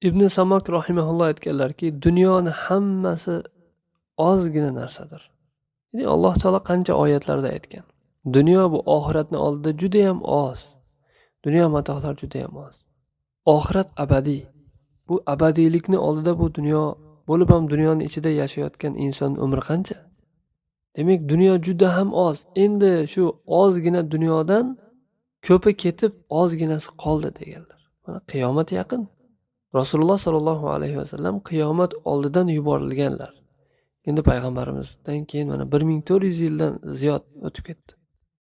Ibn Samak rahimahulloh aytganlarki, dunyoni hammasi ozgina narsadir. Ya'ni Alloh taolo qancha oyatlarda aytgan. Dunyo bu oxiratning oldida juda ham oz. Dunyo matolar juda ham oz. Oxirat abadiy. Bu abadiylikning oldida bu dunyo bo'lib ham dunyoning ichida yashayotgan inson umri qancha? Demak, dunyo juda ham oz. Endi shu ozgina dunyodan ko'pi ketib, ozginasi qoldi deganlar. Mana qiyomat yaqin. Rasululloh sollallohu alayhi vasallam qiyomat oldidan yuborilganlar. Endi payg'ambarimizdan keyin mana 1400 yildan ziyod o'tib ketdi.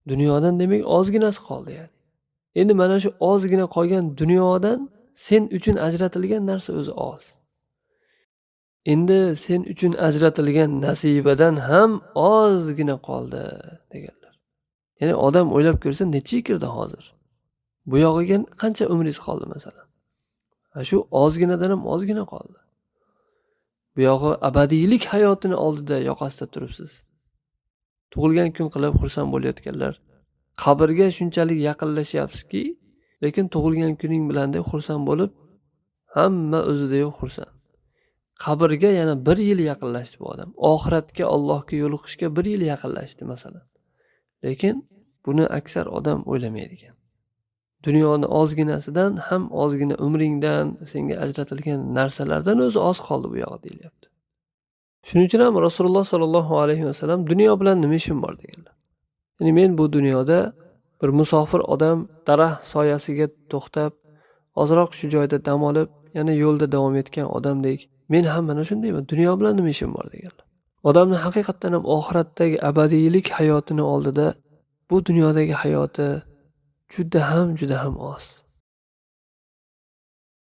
Dunyodan demak ozginasi qoldi yani. Endi mana shu ozgina qolgan dunyodan sen uchun ajratilgan narsa o'zi oz. Endi sen uchun ajratilgan nasibadan ham ozgina qoldi deganlar. Ya'ni odam o'ylab ko'rsa necha kirdi hozir? Bu yog'iga qancha umringiz qoldi masalan? Shu ozginadan ham ozgina qoldi. Bu yog'i abadiylik hayotini oldida yoqasida turibsiz. Tug'ilgan kun qilib xursand bo'layotganlar. Qabrga shunchalik yaqinlashyapsizki, lekin tug'ilgan kuning bilan deb xursand bo'lib, hamma o'zida yo'q xursand. Qabrga yana 1 yil yaqinlashdi bu odam. Oxiratga, Allohga yo'liqishga 1 yil yaqinlashdi masalan. Lekin buni aksar odam o'ylamaydi ekan. Dunyoni ozginasidan ham ozgina umringdan senga ajratilgan narsalardan o'zi oz qoldi bu yog'i deyilyapti. Shuning uchun ham Rasululloh sollallohu alayhi vasallam dunyo bilan nima ishim bor deganlar. Ya'ni men bu dunyoda bir musofir odam daraxt soyasiga to'xtab, ozroq shu joyda dam olib, yana yo'lda davom etgan odamdek, men ham mana shundayman. Dunyo bilan nima ishim bor deganlar. Odamning haqiqatan ham oxiratdagi abadiylik hayotini oldida bu dunyodagi hayoti juda ham oz.